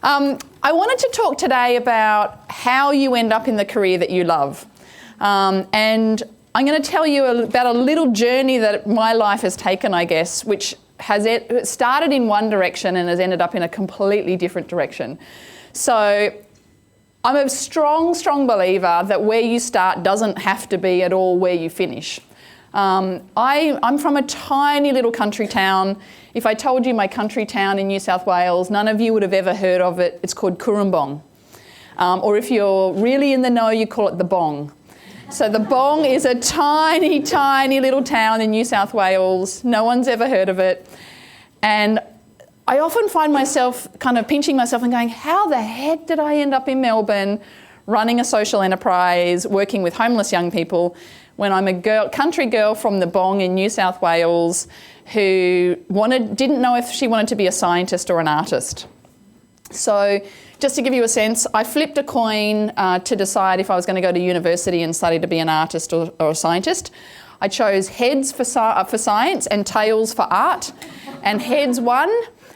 I wanted to talk today about how you end up in the career that you love. And I'm going to tell you about a little journey that my life has taken, I guess, which has started in one direction and has ended up in a completely different direction. So I'm a strong believer that where you start doesn't have to be at all where you finish. I'm from a tiny little country town. If I told you my country town in New South Wales, none of you would have ever heard of it. It's called Cooranbong. Or if you're really in the know, you call it the Bong. So the Bong is a tiny little town in New South Wales. No one's ever heard of it. And I often find myself kind of pinching myself and going, how the heck did I end up in Melbourne running a social enterprise, working with homeless young people, when I'm a country girl from the Bong in New South Wales who didn't know if she wanted to be a scientist or an artist. So just to give you a sense, I flipped a coin to decide if I was going to go to university and study to be an artist or a scientist. I chose heads for science and tails for art, and heads won,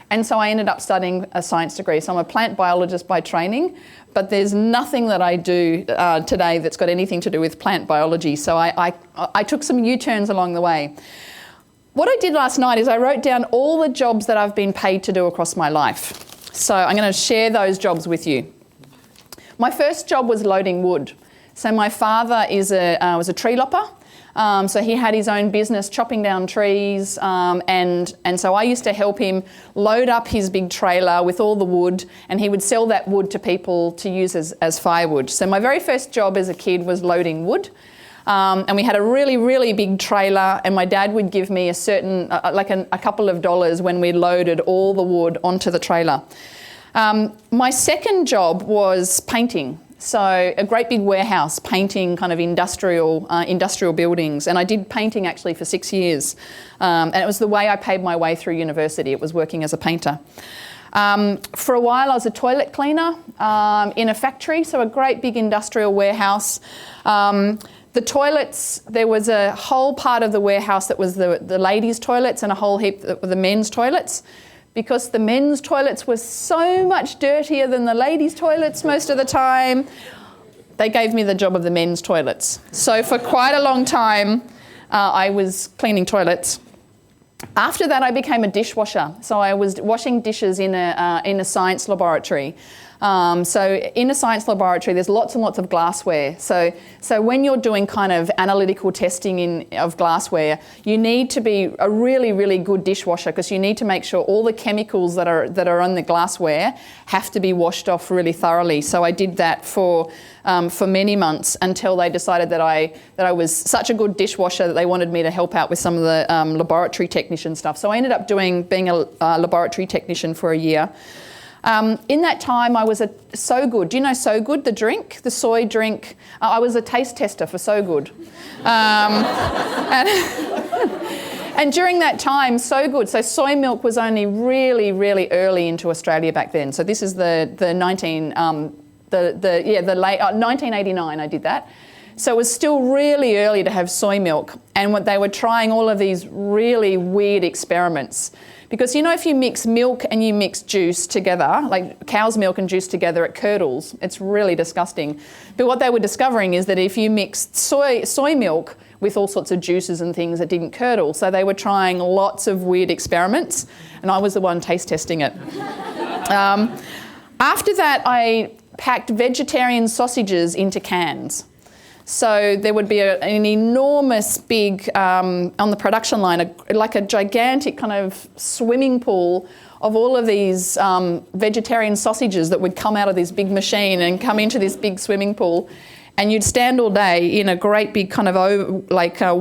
and so I ended up studying a science degree. So I'm a plant biologist by training, but there's nothing that I do today that's got anything to do with plant biology. So I took some U-turns along the way. What I did last night is I wrote down all the jobs that I've been paid to do across my life. So I'm going to share those jobs with you. My first job was loading wood. So my father was a tree lopper. So he had his own business chopping down trees, and so I used to help him load up his big trailer with all the wood, and he would sell that wood to people to use as firewood. So my very first job as a kid was loading wood. And we had a really big trailer, and my dad would give me a certain, a couple of dollars when we loaded all the wood onto the trailer. My second job was painting. So a great big warehouse painting kind of industrial buildings, and I did painting actually for 6 years, and it was the way I paid my way through university. It was working as a painter. For a while I was a toilet cleaner in a factory, so a great big industrial warehouse. The toilets, there was a whole part of the warehouse that was the ladies' toilets and a whole heap that were the men's toilets. Because the men's toilets were so much dirtier than the ladies' toilets most of the time, they gave me the job of the men's toilets. So for quite a long time, I was cleaning toilets. After that, I became a dishwasher. So I was washing dishes in a science laboratory. So in a science laboratory, there's lots and lots of glassware. So when you're doing kind of analytical testing of glassware, you need to be a really good dishwasher, because you need to make sure all the chemicals that are on the glassware have to be washed off really thoroughly. So I did that for many months until they decided that I was such a good dishwasher that they wanted me to help out with some of the laboratory technician stuff. So I ended up being a laboratory technician for a year. In that time, I was So Good. Do you know So Good, the drink, the soy drink? I was a taste tester for So Good. And during that time, So Good, so soy milk was only really early into Australia back then. So this is the late 1989 I did that. So it was still really early to have soy milk, and they were trying all of these really weird experiments. Because, you know, if you mix milk and you mix juice together, like cow's milk and juice together, it curdles. It's really disgusting. But what they were discovering is that if you mixed soy milk with all sorts of juices and things, it didn't curdle. So they were trying lots of weird experiments, and I was the one taste testing it. After that, I packed vegetarian sausages into cans. So there would be an enormous big, on the production line, like a gigantic kind of swimming pool of all of these vegetarian sausages that would come out of this big machine and come into this big swimming pool. And you'd stand all day in a great big kind of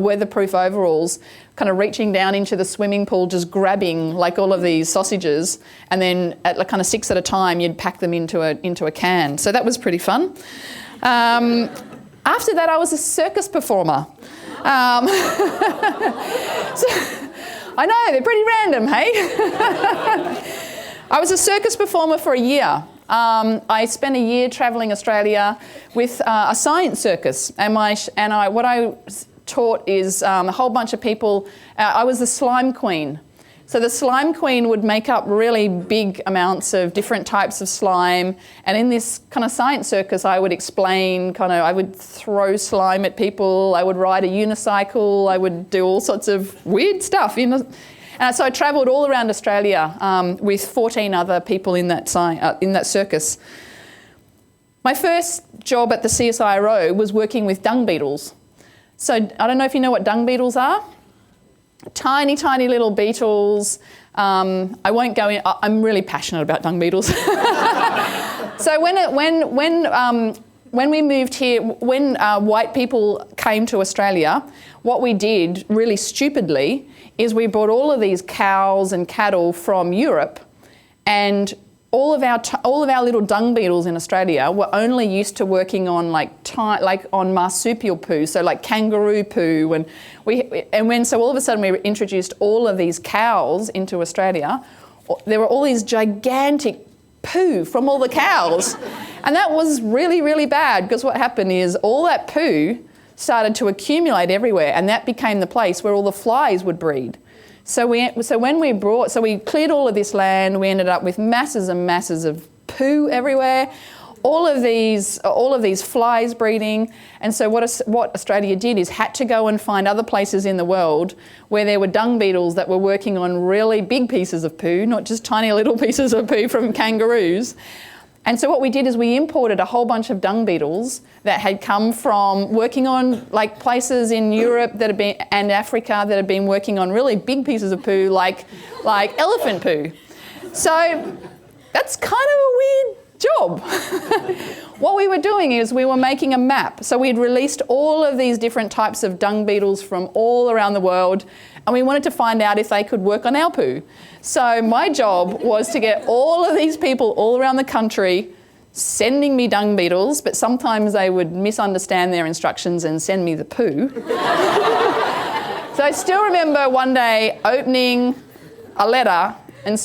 weatherproof overalls, kind of reaching down into the swimming pool, just grabbing like all of these sausages, and then at like kind of 6 at a time, you'd pack them into a can. So that was pretty fun. After that, I was a circus performer. I know, they're pretty random, hey? I was a circus performer for a year. I spent a year travelling Australia with a science circus, and what I taught is a whole bunch of people. I was the slime queen. So the slime queen would make up really big amounts of different types of slime. And in this kind of science circus, I would explain I would throw slime at people, I would ride a unicycle, I would do all sorts of weird stuff. So I travelled all around Australia with 14 other people in that circus. My first job at the CSIRO was working with dung beetles. So I don't know if you know what dung beetles are. Tiny, tiny little beetles. I won't go in. I'm really passionate about dung beetles. So when we moved here, when white people came to Australia, what we did really stupidly is we brought all of these cows and cattle from Europe, and all of our little dung beetles in Australia were only used to working on on marsupial poo, so like kangaroo poo, so all of a sudden we introduced all of these cows into Australia. There were all these gigantic poo from all the cows, and that was really, really bad, because what happened is all that poo started to accumulate everywhere, and that became the place where all the flies would breed. So we cleared all of this land. We ended up with masses and masses of poo everywhere, all of these flies breeding. And so what Australia did is had to go and find other places in the world where there were dung beetles that were working on really big pieces of poo, not just tiny little pieces of poo from kangaroos. And so what we did is we imported a whole bunch of dung beetles that had come from working on places in Europe and Africa that had been working on really big pieces of poo, like elephant poo. So that's kind of a weird job. What we were doing is we were making a map. So we'd released all of these different types of dung beetles from all around the world, and we wanted to find out if they could work on our poo. So my job was to get all of these people all around the country sending me dung beetles, but sometimes they would misunderstand their instructions and send me the poo. So I still remember one day opening a letter, and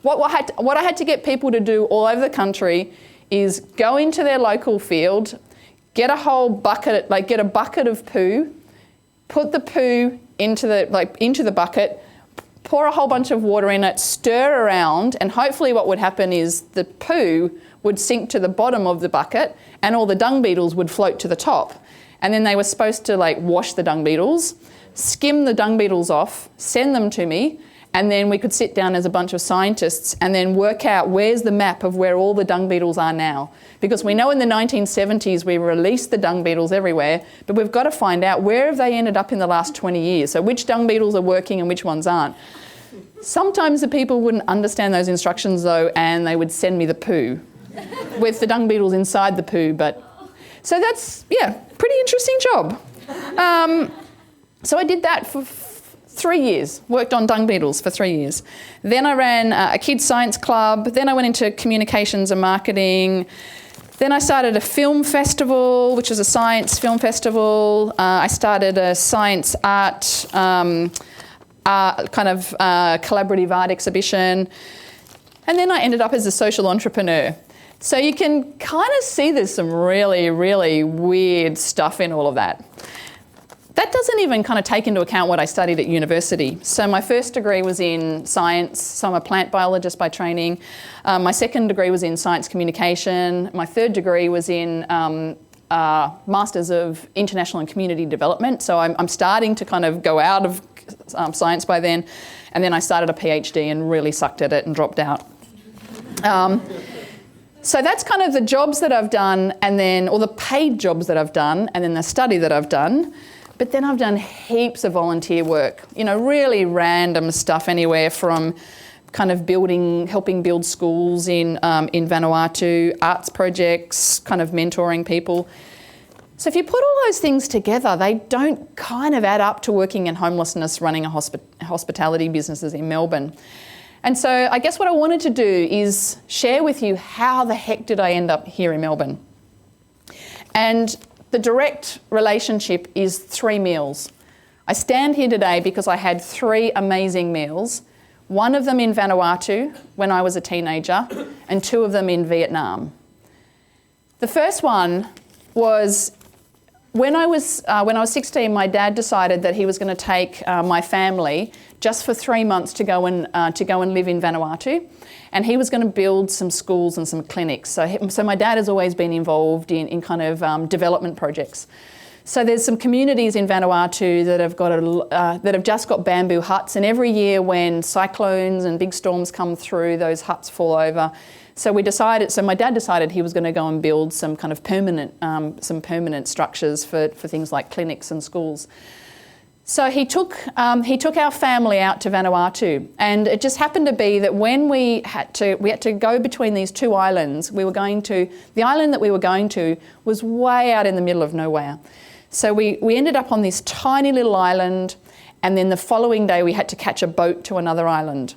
what I had to get people to do all over the country is go into their local field, get a whole bucket, get a bucket of poo, put the poo into the bucket, pour a whole bunch of water in it, stir around, and hopefully what would happen is the poo would sink to the bottom of the bucket and all the dung beetles would float to the top. And then they were supposed to wash the dung beetles, skim the dung beetles off, send them to me, and then we could sit down as a bunch of scientists and then work out where's the map of where all the dung beetles are now. Because we know in the 1970s we released the dung beetles everywhere, but we've got to find out where have they ended up in the last 20 years. So which dung beetles are working and which ones aren't. Sometimes the people wouldn't understand those instructions though, and they would send me the poo with the dung beetles inside the poo. So that's, pretty interesting job. So I did that for 3 years, worked on dung beetles for 3 years. Then I ran a kids' science club. Then I went into communications and marketing. Then I started a film festival, which was a science film festival. I started a science art, collaborative art exhibition. And then I ended up as a social entrepreneur. So you can kind of see there's some really, really weird stuff in all of that. That doesn't even kind of take into account what I studied at university. So my first degree was in science, so I'm a plant biologist by training. My second degree was in science communication. My third degree was in Masters of International and Community Development. So I'm starting to kind of go out of science by then. And then I started a PhD and really sucked at it and dropped out. So that's kind of the jobs that I've done, or the paid jobs that I've done, and then the study that I've done. But then I've done heaps of volunteer work, really random stuff, anywhere from kind of helping build schools in Vanuatu, arts projects, kind of mentoring people. So if you put all those things together, they don't kind of add up to working in homelessness, running a hospitality businesses in Melbourne. And so I guess what I wanted to do is share with you how the heck did I end up here in Melbourne. And the direct relationship is 3 meals. I stand here today because I had 3 amazing meals, one of them in Vanuatu when I was a teenager, and 2 of them in Vietnam. The first one was when I was 16, my dad decided that he was going to take my family just for 3 months to go and live in Vanuatu, and he was going to build some schools and some clinics. So my dad has always been involved in kind of development projects. So there's some communities in Vanuatu that have just got bamboo huts, and every year when cyclones and big storms come through, those huts fall over. So my dad decided he was going to go and build some kind of permanent structures for things like clinics and schools. So he took our family out to Vanuatu, and it just happened to be that when we had to go between these two islands, the island that we were going to was way out in the middle of nowhere. So we ended up on this tiny little island, and then the following day we had to catch a boat to another island.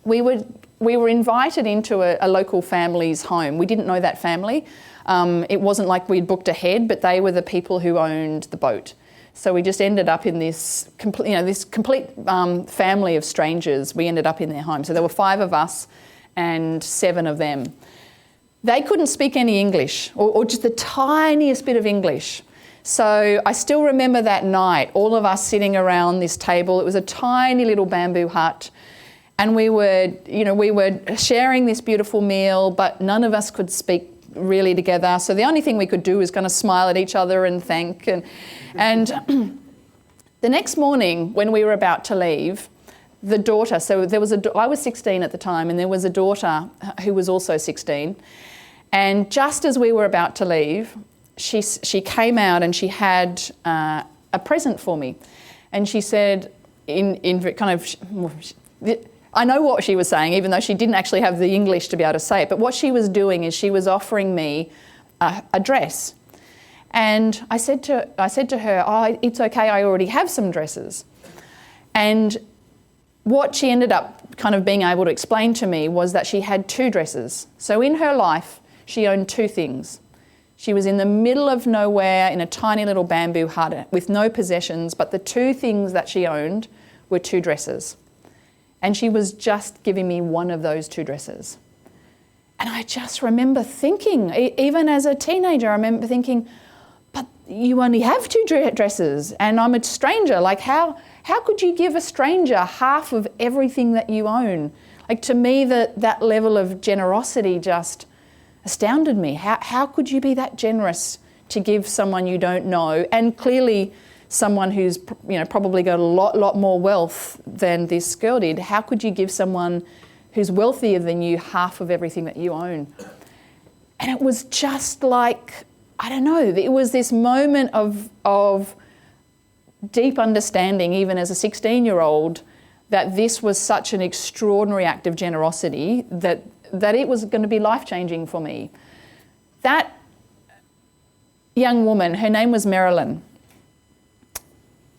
We were invited into a local family's home. We didn't know that family. It wasn't like we'd booked ahead, but they were the people who owned the boat. So we just ended up in this complete family of strangers. We ended up in their home. So there were 5 of us and 7 of them. They couldn't speak any English, or just the tiniest bit of English. So I still remember that night, all of us sitting around this table. It was a tiny little bamboo hut, and we were sharing this beautiful meal, but none of us could speak really together. So the only thing we could do was kind of smile at each other and thank. And the next morning, when we were about to leave, the daughter. So I was 16 at the time, and there was a daughter who was also 16. And just as we were about to leave, she came out and she had a present for me, and she said, I know what she was saying, even though she didn't actually have the English to be able to say it. But what she was doing is she was offering me a dress, and I said to her, "Oh, it's okay. I already have some dresses." And what she ended up kind of being able to explain to me was that she had 2 dresses. So in her life, she owned 2 things. She was in the middle of nowhere in a tiny little bamboo hut with no possessions, but the 2 things that she owned were 2 dresses. And she was just giving me one of those 2 dresses. And I just remember thinking, even as a teenager, I remember thinking, but you only have 2 dresses and I'm a stranger. Like how could you give a stranger half of everything that you own? Like, to me, that level of generosity just astounded me. How could you be that generous to give someone you don't know, and clearly someone who's probably got a lot more wealth than this girl did? How could you give someone who's wealthier than you half of everything that you own? And it was just like, I don't know, it was this moment of deep understanding, even as a 16-year-old, that this was such an extraordinary act of generosity that it was going to be life-changing for me. That young woman, her name was Marilyn.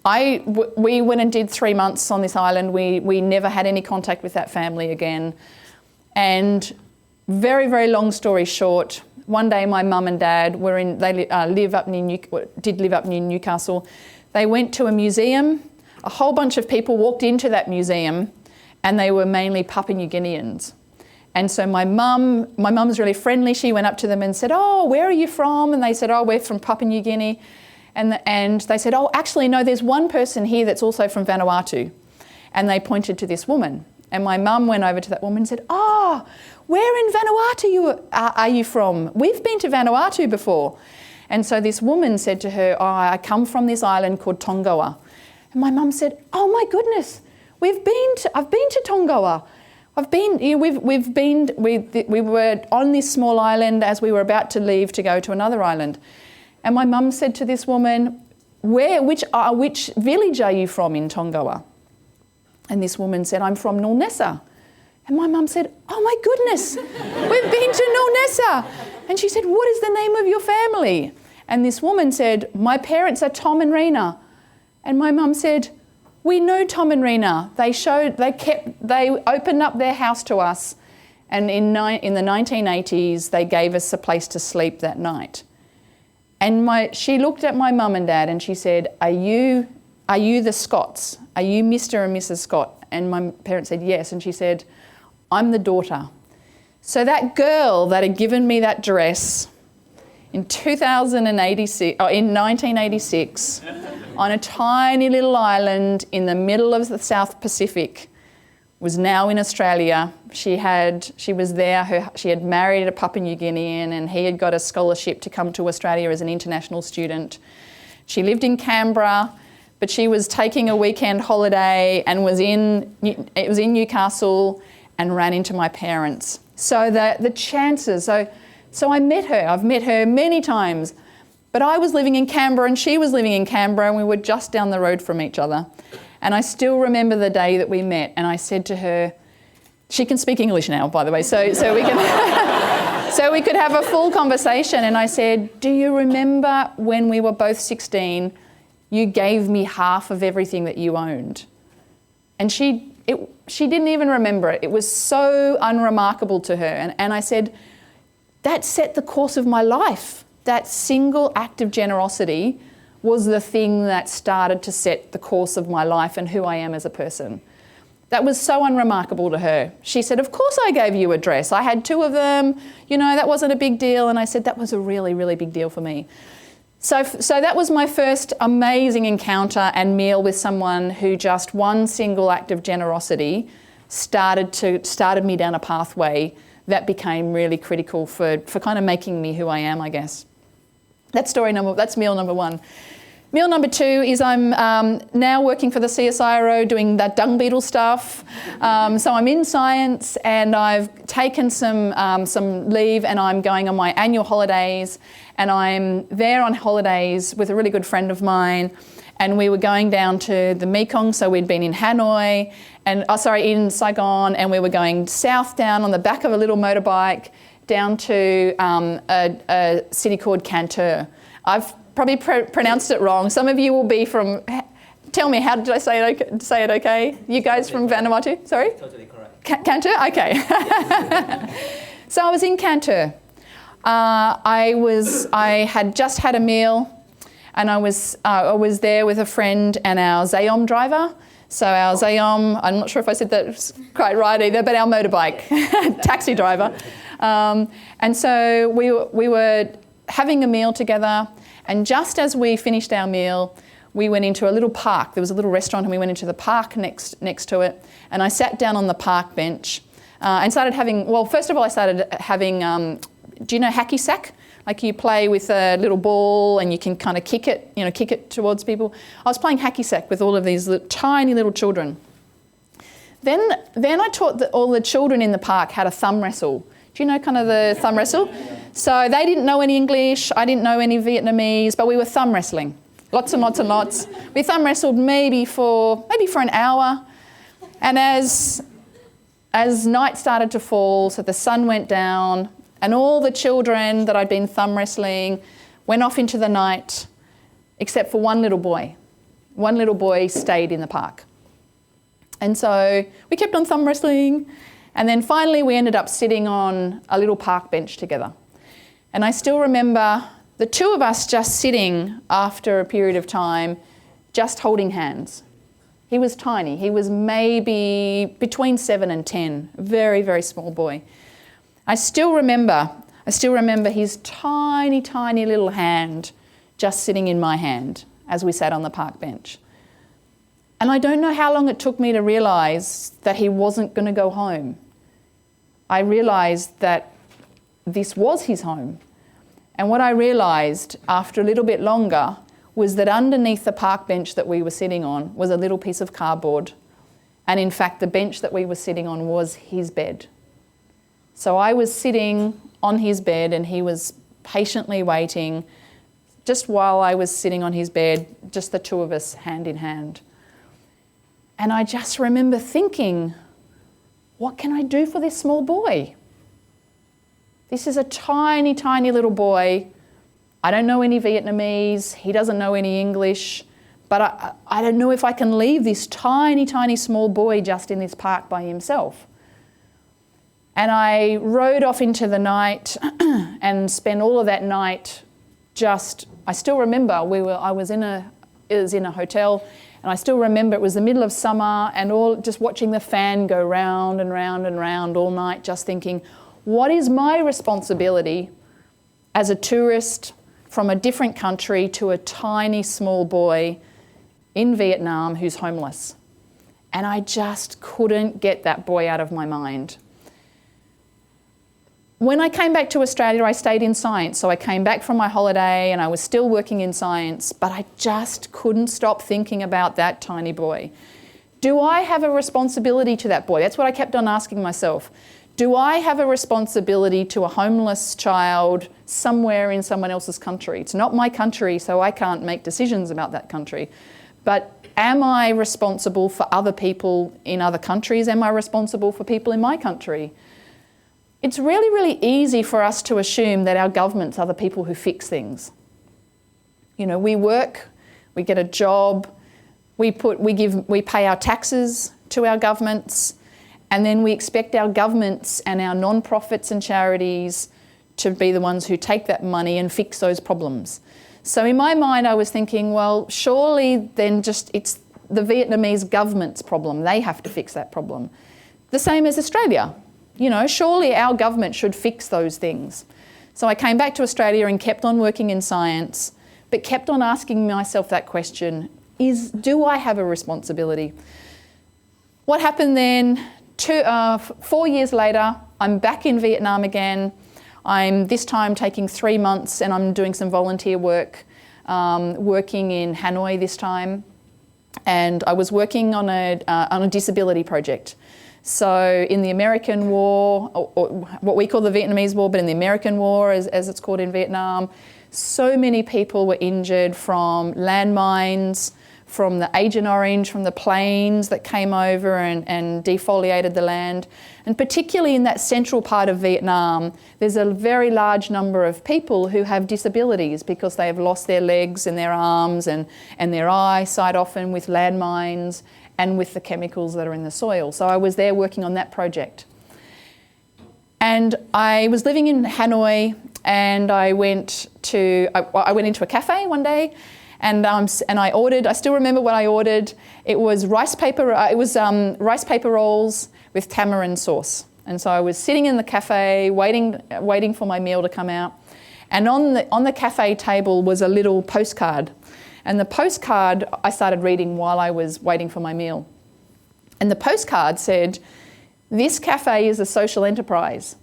We went and did 3 months on this island. We never had any contact with that family again. And very, very long story short, one day my mum and dad live up near Newcastle. They went to a museum. A whole bunch of people walked into that museum, and they were mainly Papua New Guineans. And so my mum's really friendly. She went up to them and said, "Oh, where are you from?" And they said, "Oh, we're from Papua New Guinea." And they said, "Oh, actually, no, there's one person here that's also from Vanuatu." And they pointed to this woman. And my mum went over to that woman and said, "Oh, where in Vanuatu are you from? We've been to Vanuatu before." And so this woman said to her, "Oh, I come from this island called Tongawa." And my mum said, "Oh my goodness, I've been to Tongawa. We were on this small island as we were about to leave to go to another island." And my mum said to this woman, which village are you from in Tongawa?" And this woman said, "I'm from Nulnessa." And my mum said, "Oh my goodness, we've been to Nulnessa." And she said, "What is the name of your family?" And this woman said, "My parents are Tom and Rena." And my mum said, "We know Tom and Rena. They opened up their house to us, and in the 1980s, they gave us a place to sleep that night." And she looked at my mum and dad and she said, Are you the Scotts? Are you Mr. and Mrs. Scott?" And my parents said, "Yes." And she said, "I'm the daughter." So that girl that had given me that dress in 1986, on a tiny little island in the middle of the South Pacific, was now in Australia. She was there. She had married a Papua New Guinean, and he had got a scholarship to come to Australia as an international student. She lived in Canberra, but she was taking a weekend holiday and was in Newcastle and ran into my parents. So the chances. So I met her. I've met her many times, but I was living in Canberra and she was living in Canberra, and we were just down the road from each other. And I still remember the day that we met, and I said to her, she can speak English now, by the way, so we can so we could have a full conversation. And I said, do you remember when we were both 16, you gave me half of everything that you owned? And she didn't even remember it. It was so unremarkable to her. And I said, that set the course of my life. That single act of generosity was the thing that started to set the course of my life and who I am as a person. That was so unremarkable to her. She said, of course I gave you a dress. I had 2 of them. You know, that wasn't a big deal. And I said, that was a really, really big deal for me. So that was my first amazing encounter and meal with someone who just one single act of generosity started me down a pathway that became really critical for kind of making me who I am, I guess. That's meal number 1. Meal number 2 is I'm now working for the CSIRO doing that dung beetle stuff. So I'm in science, and I've taken some leave, and I'm going on my annual holidays, and I'm there on holidays with a really good friend of mine, and we were going down to the Mekong. So we'd been in Hanoi, in Saigon, and we were going south down on the back of a little motorbike down to a city called Cantur. I've probably pronounced it wrong. Some of you will be from, tell me, how did I say it okay? You guys from Vanuatu? Sorry? Totally correct. Cantur? Okay. So I was in Cantur. I had just had a meal, and I was there with a friend and our Zayom driver. So our Zayom, I'm not sure if I said that quite right either, but our motorbike taxi driver. And so we were having a meal together, and just as we finished our meal, we went into a little park. There was a little restaurant, and we went into the park next to it, and I sat down on the park bench and started having, well, first of all, I started having, do you know hacky sack? Like you play with a little ball and you can kind of kick it towards people. I was playing hacky sack with all of these tiny little children. Then I taught all the children in the park how to thumb wrestle. Do you know kind of the thumb wrestle? So they didn't know any English, I didn't know any Vietnamese, but we were thumb wrestling. Lots and lots and lots. We thumb wrestled maybe for an hour. And as night started to fall, so the sun went down, and all the children that I'd been thumb wrestling went off into the night, except for one little boy. One little boy stayed in the park. And so we kept on thumb wrestling, and then finally we ended up sitting on a little park bench together. And I still remember the 2 of us just sitting after a period of time, just holding hands. He was tiny. He was maybe between 7 and 10, a very, very small boy. I still remember his tiny, tiny little hand just sitting in my hand as we sat on the park bench. And I don't know how long it took me to realise that he wasn't going to go home. I realised that this was his home. And what I realised after a little bit longer was that underneath the park bench that we were sitting on was a little piece of cardboard. And in fact, the bench that we were sitting on was his bed. So I was sitting on his bed, and he was patiently waiting just while I was sitting on his bed, just the 2 of us hand in hand. And I just remember thinking, what can I do for this small boy? This is a tiny, tiny little boy. I don't know any Vietnamese. He doesn't know any English. But I don't know if I can leave this tiny, tiny small boy just in this park by himself. And I rode off into the night and spent all of that night I still remember it was in a hotel, and I still remember it was the middle of summer, and just watching the fan go round and round and round all night, just thinking, what is my responsibility as a tourist from a different country to a tiny small boy in Vietnam who's homeless. And I just couldn't get that boy out of my mind. When I came back to Australia, I stayed in science. So I came back from my holiday and I was still working in science, but I just couldn't stop thinking about that tiny boy. Do I have a responsibility to that boy? That's what I kept on asking myself. Do I have a responsibility to a homeless child somewhere in someone else's country? It's not my country, so I can't make decisions about that country. But am I responsible for other people in other countries? Am I responsible for people in my country? It's really, really easy for us to assume that our governments are the people who fix things. You know, we work, we get a job, we pay our taxes to our governments, and then we expect our governments and our non-profits and charities to be the ones who take that money and fix those problems. So in my mind, I was thinking, well, surely then it's the Vietnamese government's problem. They have to fix that problem. The same as Australia. You know, surely our government should fix those things. So I came back to Australia and kept on working in science, but kept on asking myself that question, do I have a responsibility? What happened then? 4 years later, I'm back in Vietnam again. I'm this time taking 3 months and I'm doing some volunteer work, working in Hanoi this time. And I was working on a disability project. So in the American War, or what we call the Vietnamese War, but in the American War, as it's called in Vietnam, so many people were injured from landmines, from the Agent Orange, from the planes that came over and defoliated the land. And particularly in that central part of Vietnam, there's a very large number of people who have disabilities because they have lost their legs and their arms and their eyesight often with landmines and with the chemicals that are in the soil. So I was there working on that project. And I was living in Hanoi, and I went into a cafe one day, and I ordered. I still remember what I ordered. It was rice paper rolls with tamarind sauce. And so I was sitting in the cafe waiting for my meal to come out. And on the cafe table was a little postcard. And the postcard I started reading while I was waiting for my meal. And the postcard said, "This cafe is a social enterprise.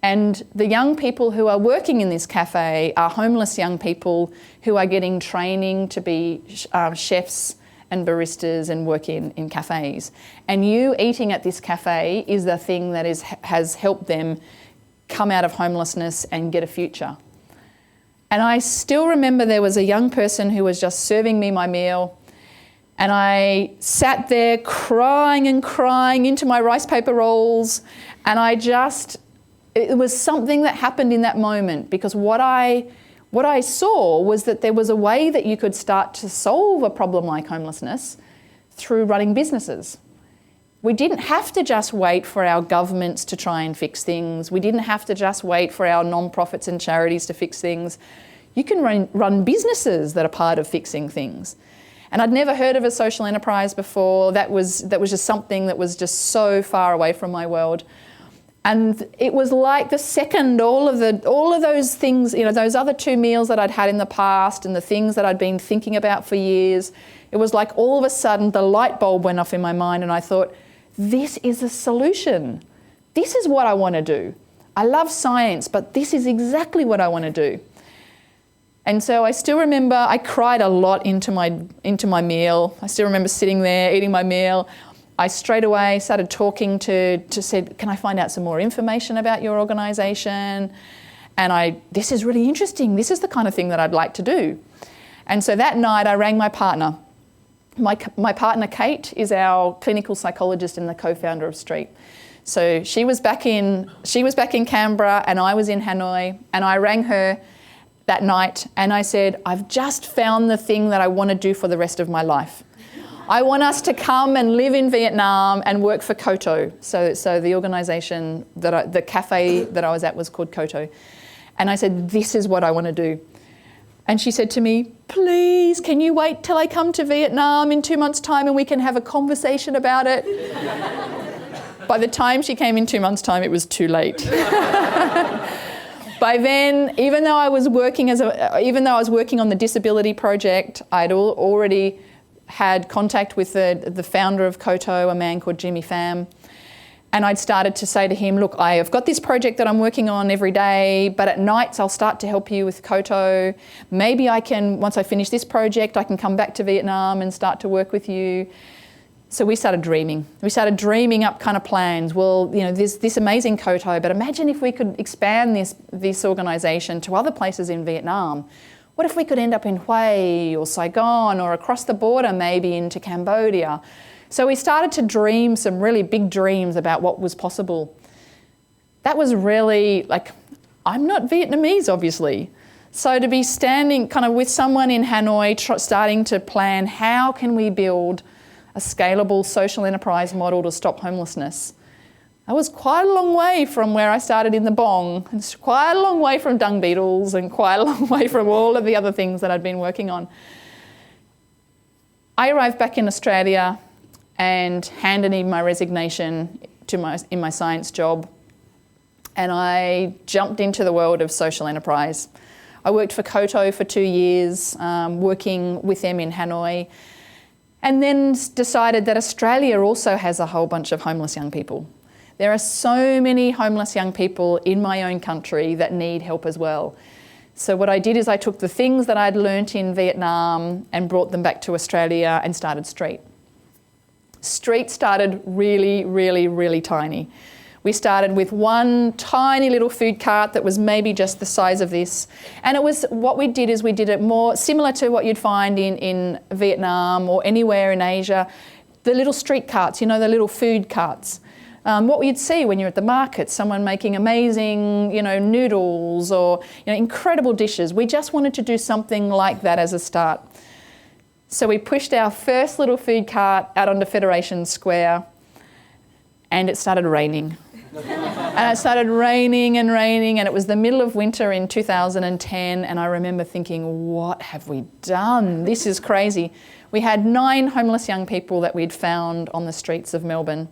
And the young people who are working in this cafe are homeless young people who are getting training to be chefs and baristas and work in cafes. And you eating at this cafe is the thing that has helped them come out of homelessness and get a future." And I still remember there was a young person who was just serving me my meal, and I sat there crying into my rice paper rolls, and it was something that happened in that moment, because what I saw was that there was a way that you could start to solve a problem like homelessness through running businesses. We didn't have to just wait for our governments to try and fix things. We didn't have to just wait for our non-profits and charities to fix things. You can run businesses that are part of fixing things. And I'd never heard of a social enterprise before. That was just something that was just so far away from my world. And it was like the second all of those things, you know, those other 2 meals that I'd had in the past and the things that I'd been thinking about for years, it was like all of a sudden the light bulb went off in my mind, and I thought, this is a solution. This is what I want to do. I love science, but this is exactly what I want to do. And so I still remember I cried a lot into my meal. I still remember sitting there eating my meal. I straight away started talking to said, "Can I find out some more information about your organisation?" And this is really interesting. This is the kind of thing that I'd like to do. And so that night I rang my partner. My partner Kate is our clinical psychologist and the co-founder of Streat. So she was back in Canberra and I was in Hanoi, and I rang her that night and I said, "I've just found the thing that I want to do for the rest of my life. I want us to come and live in Vietnam and work for Koto." So the organisation, the cafe that I was at was called Koto. And I said, "This is what I want to do." And she said to me, "Please, can you wait till I come to Vietnam in 2 months' time and we can have a conversation about it?" By the time she came in 2 months' time, it was too late. By then, even though I was working on the disability project, I'd already had contact with the founder of Koto, a man called Jimmy Pham. And I'd started to say to him, look, I've got this project that I'm working on every day, but at nights I'll start to help you with Koto. Maybe I can, once I finish this project, I can come back to Vietnam and start to work with you. So we started dreaming. We started dreaming up kind of plans. Well, there's this amazing Koto, but imagine if we could expand this organisation to other places in Vietnam. What if we could end up in Hue or Saigon or across the border maybe into Cambodia? So we started to dream some really big dreams about what was possible. That was really I'm not Vietnamese, obviously. So to be standing kind of with someone in Hanoi starting to plan how can we build a scalable social enterprise model to stop homelessness. That was quite a long way from where I started in the bong. It's quite a long way from dung beetles and quite a long way from all of the other things that I'd been working on. I arrived back in Australia and handed in my resignation in my science job, and I jumped into the world of social enterprise. I worked for Koto for 2 years, working with them in Hanoi, and then decided that Australia also has a whole bunch of homeless young people. There are so many homeless young people in my own country that need help as well. So what I did is I took the things that I'd learnt in Vietnam and brought them back to Australia and started Streat. Streat started really, really, really tiny. We started with one tiny little food cart that was maybe just the size of this. And what we did is we did it more similar to what you'd find in Vietnam or anywhere in Asia. The little street carts, the little food carts. What you'd see when you're at the market, someone making amazing, noodles or incredible dishes. We just wanted to do something like that as a start. So we pushed our first little food cart out onto Federation Square, and it started raining. And it started raining, and it was the middle of winter in 2010, and I remember thinking, what have we done? This is crazy. We had 9 homeless young people that we'd found on the streets of Melbourne.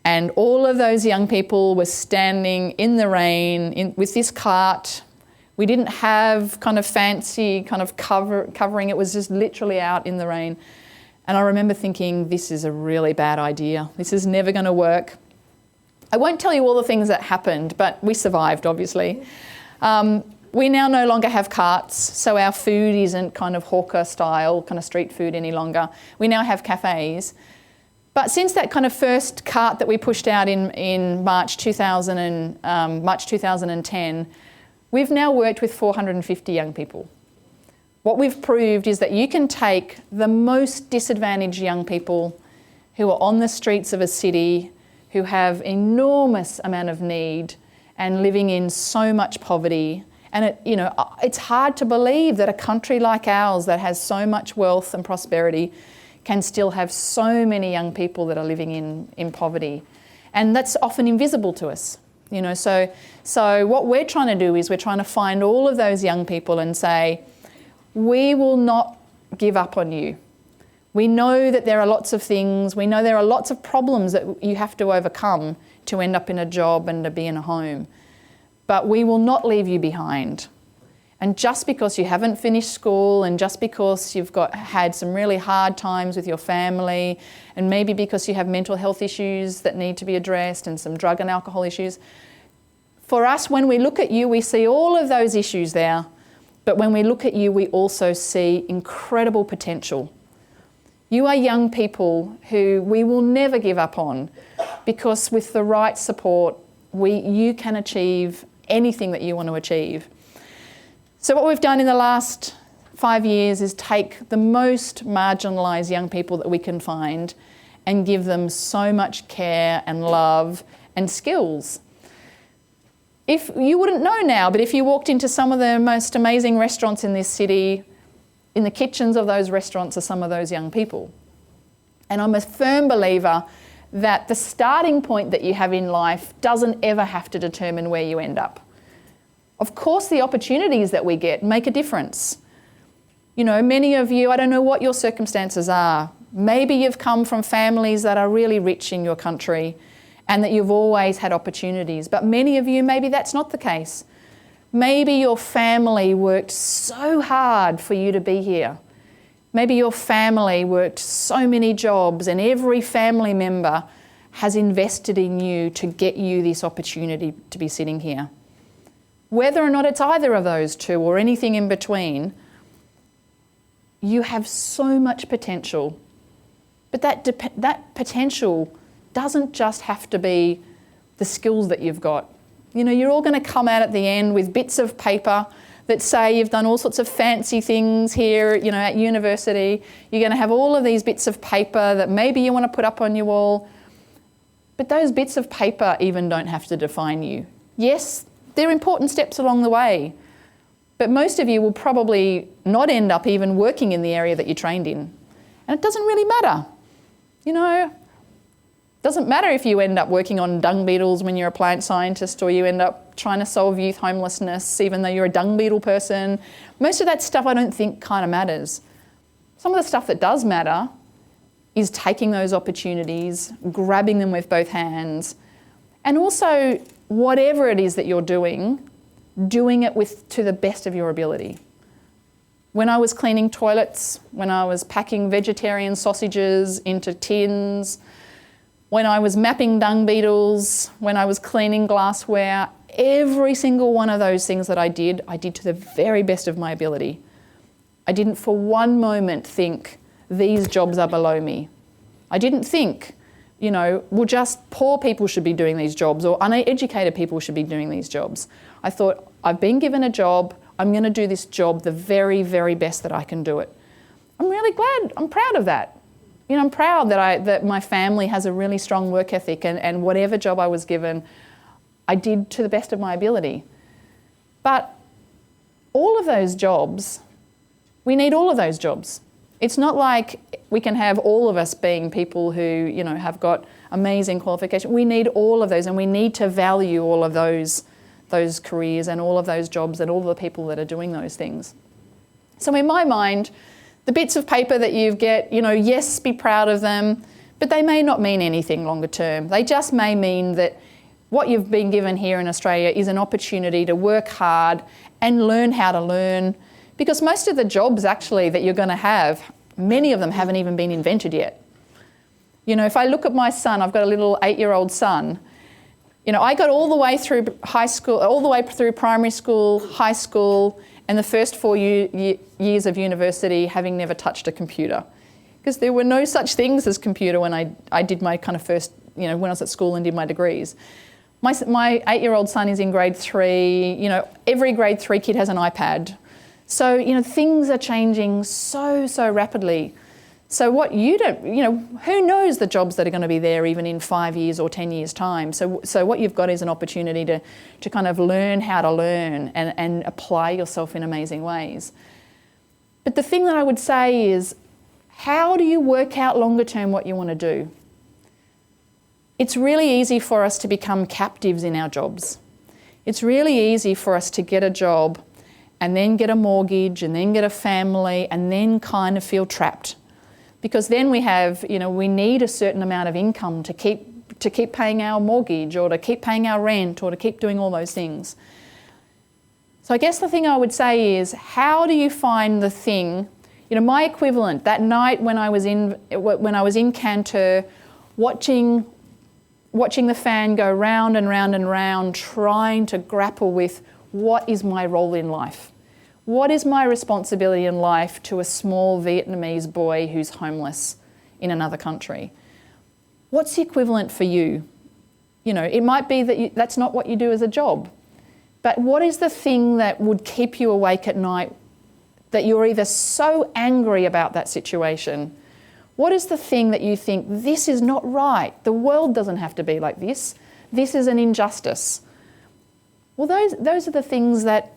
And all of those young people were standing in the rain with this cart. We didn't have kind of fancy kind of covering. It was just literally out in the rain. And I remember thinking, this is a really bad idea. This is never going to work. I won't tell you all the things that happened, but we survived, obviously. We now no longer have carts, so our food isn't kind of hawker style, kind of street food any longer. We now have cafes. But since that kind of first cart that we pushed out in March 2010, we've now worked with 450 young people. What we've proved is that you can take the most disadvantaged young people who are on the streets of a city, who have enormous amount of need and living in so much poverty. And it's hard to believe that a country like ours that has so much wealth and prosperity can still have so many young people that are living in poverty. And that's often invisible to us. So what we're trying to do is we're trying to find all of those young people and say, we will not give up on you. We know that there are lots of things, we know there are lots of problems that you have to overcome to end up in a job and to be in a home. But we will not leave you behind. And just because you haven't finished school and just because you've had some really hard times with your family and maybe because you have mental health issues that need to be addressed and some drug and alcohol issues, for us, when we look at you, we see all of those issues there. But when we look at you, we also see incredible potential. You are young people who we will never give up on because with the right support, you can achieve anything that you want to achieve. So what we've done in the last 5 years is take the most marginalised young people that we can find and give them so much care and love and skills. If you wouldn't know now, but if you walked into some of the most amazing restaurants in this city, in the kitchens of those restaurants are some of those young people. And I'm a firm believer that the starting point that you have in life doesn't ever have to determine where you end up. Of course, the opportunities that we get make a difference. Many of you, I don't know what your circumstances are. Maybe you've come from families that are really rich in your country and that you've always had opportunities. But many of you, maybe that's not the case. Maybe your family worked so hard for you to be here. Maybe your family worked so many jobs and every family member has invested in you to get you this opportunity to be sitting here. Whether or not it's either of those two or anything in between, you have so much potential. But that potential doesn't just have to be the skills that you've got. You know, you're all going to come out at the end with bits of paper that say you've done all sorts of fancy things here, you know, at university. You're going to have all of these bits of paper that maybe you want to put up on your wall. But those bits of paper even don't have to define you. Yes, they're important steps along the way. But most of you will probably not end up even working in the area that you trained in. And it doesn't really matter. You know, it doesn't matter if you end up working on dung beetles when you're a plant scientist or you end up trying to solve youth homelessness even though you're a dung beetle person. Most of that stuff I don't think kind of matters. Some of the stuff that does matter is taking those opportunities, grabbing them with both hands, and also whatever it is that you're doing it to the best of your ability. When I was cleaning toilets, when I was packing vegetarian sausages into tins, when I was mapping dung beetles, when I was cleaning glassware, every single one of those things that I did to the very best of my ability. I didn't for one moment think, these jobs are below me. I didn't think, you know, well, just poor people should be doing these jobs or uneducated people should be doing these jobs. I thought, I've been given a job, I'm going to do this job the very, very best that I can do it. I'm really glad, I'm proud of that. You know, I'm proud that my family has a really strong work ethic and whatever job I was given, I did to the best of my ability. But all of those jobs, we need all of those jobs. It's not like we can have all of us being people who, you know, have got amazing qualifications. We need all of those and we need to value all of those careers and all of those jobs and all the people that are doing those things. So in my mind, the bits of paper that you get, you know, yes, be proud of them, but they may not mean anything longer term. They just may mean that what you've been given here in Australia is an opportunity to work hard and learn how to learn, because most of the jobs actually that you're going to have, many of them haven't even been invented yet. You know, if I look at my son, I've got a little 8-year-old son. You know, I got all the way through high school, all the way through primary school, high school, and the first 4 years of university having never touched a computer. Because there were no such things as computer when I did my kind of first, you know, when I was at school and did my degrees. My 8-year-old son is in grade 3. You know, every grade 3 kid has an iPad. So, you know, things are changing so rapidly. So what you don't, you know, who knows the jobs that are going to be there even in 5 years or 10 years' time. So what you've got is an opportunity to kind of learn how to learn and apply yourself in amazing ways. But the thing that I would say is, how do you work out longer term what you want to do? It's really easy for us to become captives in our jobs. It's really easy for us to get a job and then get a mortgage and then get a family and then kind of feel trapped. Because then we have, you know, we need a certain amount of income to keep paying our mortgage or to keep paying our rent or to keep doing all those things. So I guess the thing I would say is, how do you find the thing, you know, my equivalent, that night when I was in Cantor, watching the fan go round and round and round, trying to grapple with what is my role in life? What is my responsibility in life to a small Vietnamese boy who's homeless in another country? What's the equivalent for you? You know, it might be that that's not what you do as a job, but what is the thing that would keep you awake at night, that you're either so angry about that situation? What is the thing that you think, this is not right, the world doesn't have to be like this, this is an injustice? Well, those are the things that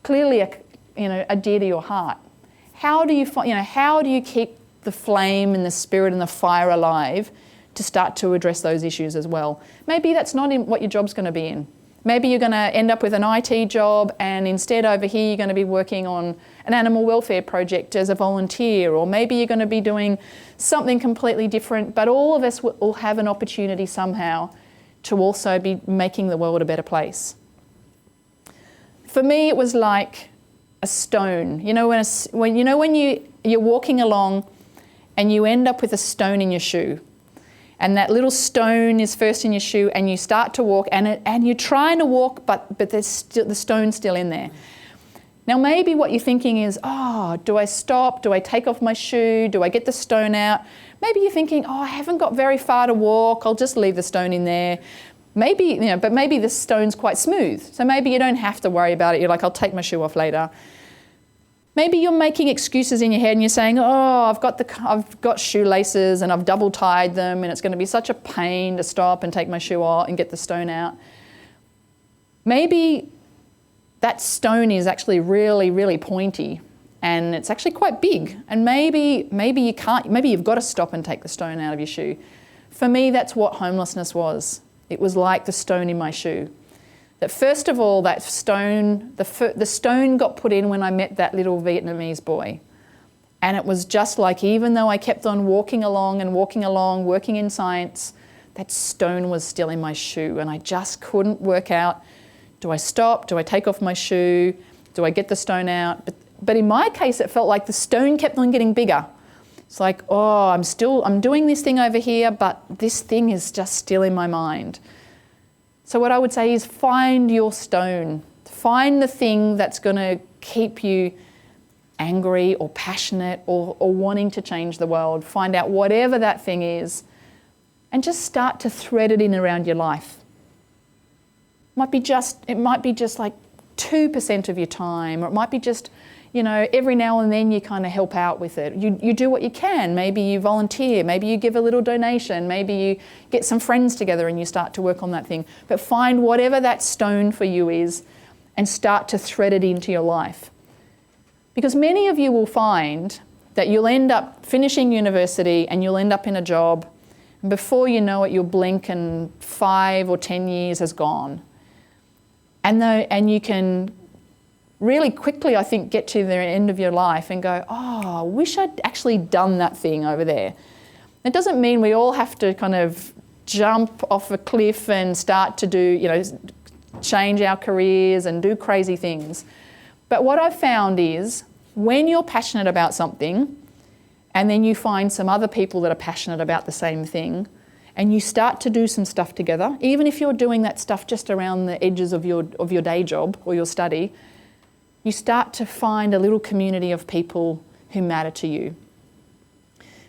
clearly are dear to your heart. How do you keep the flame and the spirit and the fire alive to start to address those issues as well? Maybe that's not in what your job's going to be in. Maybe you're going to end up with an IT job and instead over here you're going to be working on an animal welfare project as a volunteer, or maybe you're going to be doing something completely different, but all of us will have an opportunity somehow to also be making the world a better place. For me, it was like a stone. You know, when you're walking along and you end up with a stone in your shoe, and that little stone is first in your shoe, and you start to walk, and you're trying to walk, but there's still, the stone's still in there. Now maybe what you're thinking is, oh, do I stop? Do I take off my shoe? Do I get the stone out? Maybe you're thinking, oh, I haven't got very far to walk. I'll just leave the stone in there. Maybe, but maybe the stone's quite smooth. So maybe you don't have to worry about it. You're like, I'll take my shoe off later. Maybe you're making excuses in your head and you're saying, oh, I've got shoelaces and I've double tied them and it's going to be such a pain to stop and take my shoe off and get the stone out. Maybe that stone is actually really, really pointy and it's actually quite big. And maybe you can't, maybe you've got to stop and take the stone out of your shoe. For me, that's what homelessness was. It was like the stone in my shoe. That first of all, that stone, the stone got put in when I met that little Vietnamese boy. And it was just like, even though I kept on walking along, working in science, that stone was still in my shoe. And I just couldn't work out, do I stop? Do I take off my shoe? Do I get the stone out? But in my case, it felt like the stone kept on getting bigger. It's like, oh, I'm doing this thing over here, but this thing is just still in my mind. So what I would say is find your stone. Find the thing that's going to keep you angry or passionate or wanting to change the world. Find out whatever that thing is and just start to thread it in around your life. It might be just like 2% of your time, or it might be just, every now and then you kind of help out with it. You do what you can. Maybe you volunteer, maybe you give a little donation, maybe you get some friends together and you start to work on that thing. But find whatever that stone for you is and start to thread it into your life. Because many of you will find that you'll end up finishing university and you'll end up in a job, and before you know it, you'll blink and 5 or 10 years has gone. And you can really quickly, I think, get to the end of your life and go, oh, I wish I'd actually done that thing over there. It doesn't mean we all have to kind of jump off a cliff and start to do, change our careers and do crazy things. But what I've found is when you're passionate about something and then you find some other people that are passionate about the same thing and you start to do some stuff together, even if you're doing that stuff just around the edges of your day job or your study, you start to find a little community of people who matter to you.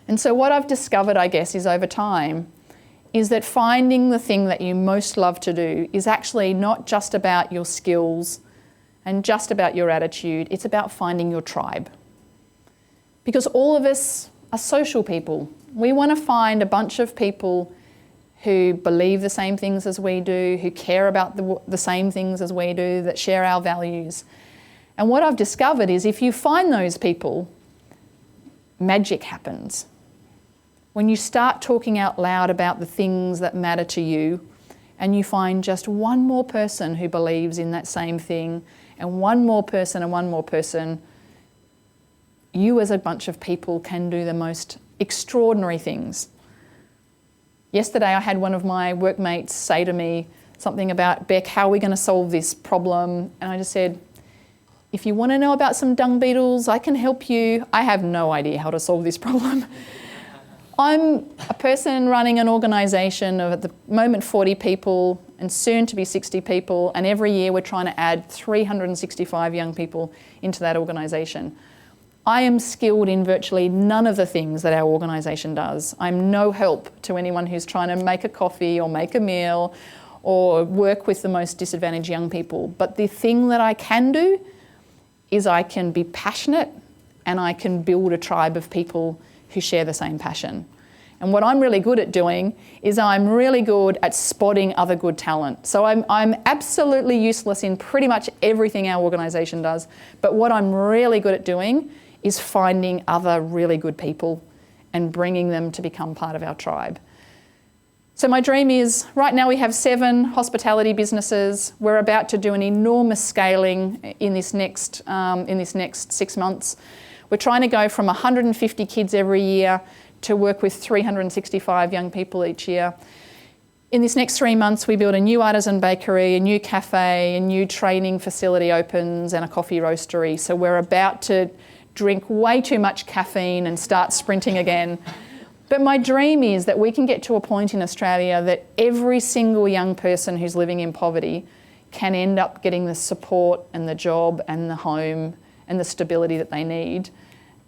And so what I've discovered, I guess, is over time, is that finding the thing that you most love to do is actually not just about your skills and just about your attitude, it's about finding your tribe. Because all of us are social people. We want to find a bunch of people who believe the same things as we do, who care about the same things as we do, that share our values. And what I've discovered is if you find those people, magic happens. When you start talking out loud about the things that matter to you, and you find just one more person who believes in that same thing, and one more person, you as a bunch of people can do the most extraordinary things. Yesterday I had one of my workmates say to me something about, Beck, how are we going to solve this problem? And I just said, if you want to know about some dung beetles, I can help you. I have no idea how to solve this problem. I'm a person running an organisation of, at the moment, 40 people and soon to be 60 people, and every year we're trying to add 365 young people into that organisation. I am skilled in virtually none of the things that our organisation does. I'm no help to anyone who's trying to make a coffee or make a meal or work with the most disadvantaged young people. But the thing that I can do is I can be passionate and I can build a tribe of people who share the same passion. And what I'm really good at doing is I'm really good at spotting other good talent. So I'm absolutely useless in pretty much everything our organisation does, but what I'm really good at doing is finding other really good people and bringing them to become part of our tribe. So my dream is, right now we have 7 hospitality businesses. We're about to do an enormous scaling in this next 6 months. We're trying to go from 150 kids every year to work with 365 young people each year. In this next 3 months, we build a new artisan bakery, a new cafe, a new training facility opens, and a coffee roastery. So we're about to drink way too much caffeine and start sprinting again. But my dream is that we can get to a point in Australia that every single young person who's living in poverty can end up getting the support and the job and the home and the stability that they need.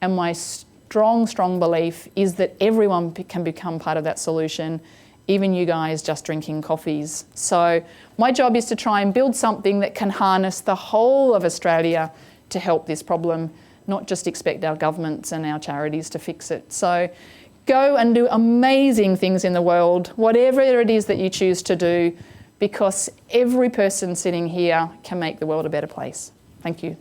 And my strong, strong belief is that everyone can become part of that solution, even you guys just drinking coffees. So my job is to try and build something that can harness the whole of Australia to help this problem, not just expect our governments and our charities to fix it. So go and do amazing things in the world, whatever it is that you choose to do, because every person sitting here can make the world a better place. Thank you.